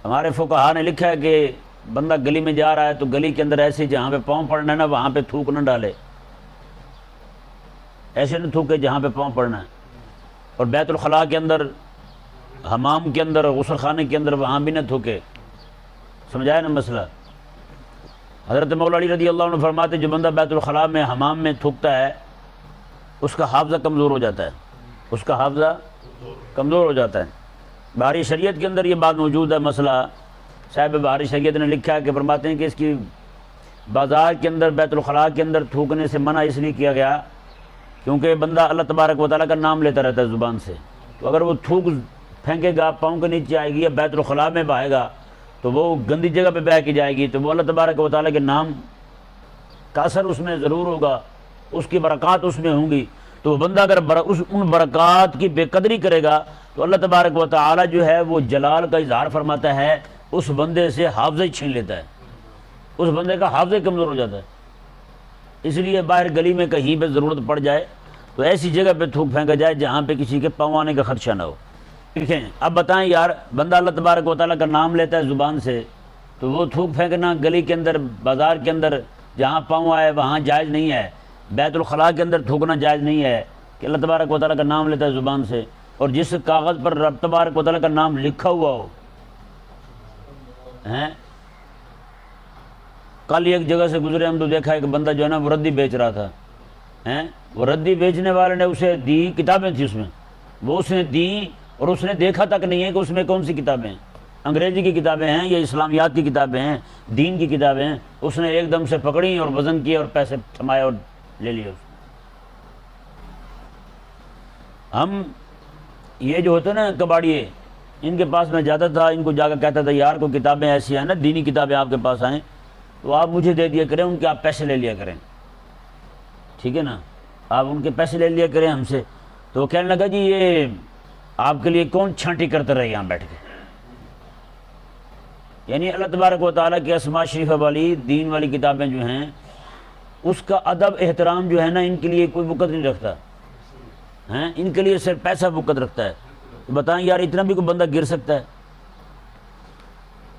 ہمارے فقہا نے لکھا ہے کہ بندہ گلی میں جا رہا ہے تو گلی کے اندر ایسے جہاں پہ پاؤں پڑنا ہے نا وہاں پہ تھوک نہ ڈالے، ایسے نہ تھوکے جہاں پہ پاؤں پڑنا ہے، اور بیت الخلاء کے اندر، حمام کے اندر، غسل خانے کے اندر وہاں بھی نہ تھوکے۔ سمجھایا نا مسئلہ؟ حضرت مولا علی رضی اللہ عنہ فرماتے جو بندہ بیت الخلاء میں حمام میں تھوکتا ہے اس کا حافظہ کمزور ہو جاتا ہے، اس کا حافظہ کمزور ہو جاتا ہے۔ بحری شریعت کے اندر یہ بات موجود ہے، مسئلہ صاحب بحری شریعت نے لکھا ہے کہ فرماتے ہیں کہ اس کی بازار کے اندر بیت الخلاء کے اندر تھوکنے سے منع اس لیے کیا گیا کیونکہ بندہ اللہ تبارک و تعالیٰ کا نام لیتا رہتا ہے زبان سے، تو اگر وہ تھوک پھینکے گا پاؤں کے نیچے آئے گی یا بیت الخلاء میں بہائے گا تو وہ گندی جگہ پہ بہہ کے جائے گی، تو وہ اللہ تبارک و تعالیٰ کے نام کا اثر اس میں ضرور ہوگا، اس کی برکات اس میں ہوں گی، تو وہ بندہ اگر ان برکات کی بے قدری کرے گا تو اللہ تبارک و تعالیٰ جو ہے وہ جلال کا اظہار فرماتا ہے، اس بندے سے حافظہ ہی چھین لیتا ہے، اس بندے کا حافظہ کمزور ہو جاتا ہے۔ اس لیے باہر گلی میں کہیں پہ ضرورت پڑ جائے تو ایسی جگہ پہ تھوک پھینکا جائے جہاں پہ کسی کے پاؤں آنے کا خدشہ نہ ہو۔ دیکھیں اب بتائیں یار، بندہ اللہ تبارک و تعالیٰ کا نام لیتا ہے زبان سے تو وہ تھوک پھینکنا گلی کے اندر، بازار کے اندر جہاں پاؤں آئے وہاں جائز نہیں ہے، بیت الخلاء کے اندر تھوکنا جائز نہیں ہے کہ اللہ تبارک و تعالیٰ کا نام لیتا ہے زبان سے، اور جس کاغذ پر رب تبارک و تعالیٰ کا نام لکھا ہوا ہو ہیں۔ کل ایک جگہ سے گزرے ہم تو دیکھا ہے کہ بندہ جو ہے نا وہ ردی بیچ رہا تھا، ہیں وہ ردی بیچنے والے نے اسے دی، کتابیں تھیں اس میں، وہ اس نے دی اور اس نے دیکھا تک نہیں ہے کہ اس میں کون سی کتابیں ہیں، انگریزی کی کتابیں ہیں یا اسلامیات کی کتابیں ہیں، دین کی کتابیں ہیں، اس نے ایک دم سے پکڑی اور وزن کیا اور پیسے تھمائے اور لے لیے۔ ہم یہ جو ہوتے ہیں نا کباڑیے، ان کے پاس میں جاتا تھا، ان کو جا کر کہتا تھا یار کوئی کتابیں ایسی ہیں نا دینی کتابیں آپ کے پاس آئیں تو آپ مجھے دے دیا کریں، ان کے آپ پیسے لے لیا کریں، ٹھیک ہے نا، آپ ان کے پیسے لے لیا کریں ہم سے۔ تو وہ کہنے لگا جی یہ آپ کے لیے کون چھانٹی کرتا رہے یہاں بیٹھ کے، یعنی اللہ تبارک و تعالیٰ کی اسماء شریفہ والی دین والی کتابیں جو ہیں اس کا ادب احترام جو ہے نا ان کے لیے کوئی وقت نہیں رکھتا ہیں، ان کے لیے صرف پیسہ وقت رکھتا ہے۔ تو بتائیں یار اتنا بھی کوئی بندہ گر سکتا ہے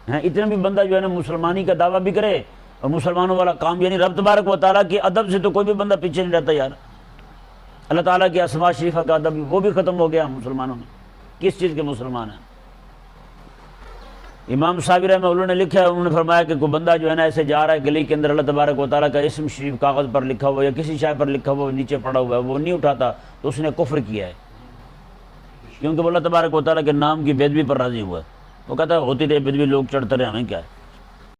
ہیں؟ اتنا بھی بندہ جو ہے نا مسلمانی کا دعویٰ بھی کرے اور مسلمانوں والا کام، یعنی رب تبارک و تعالیٰ کے ادب سے تو کوئی بھی بندہ پیچھے نہیں رہتا یار۔ اللہ تعالیٰ کی اسماء شریفہ کا ادب وہ بھی ختم ہو گیا مسلمانوں میں، کس چیز کے مسلمان ہیں؟ امام صابری رحمہ اللہ نے لکھا ہے، انہوں نے فرمایا کہ کوئی بندہ جو ہے نا ایسے جا رہا ہے گلی کے اندر، اللہ تبارک و تعالیٰ کا اسم شریف کاغذ پر لکھا ہوا یا کسی شے پر لکھا ہوا نیچے پڑا ہوا ہے وہ نہیں اٹھاتا تو اس نے کفر کیا ہے، کیونکہ وہ اللہ تبارک و تعالیٰ کے نام کی بے ادبی پر راضی ہوا ہے۔ وہ کہتا ہے ہوتی رہے بے ادبی، لوگ چڑھتے رہے، ہمیں کیا ہے۔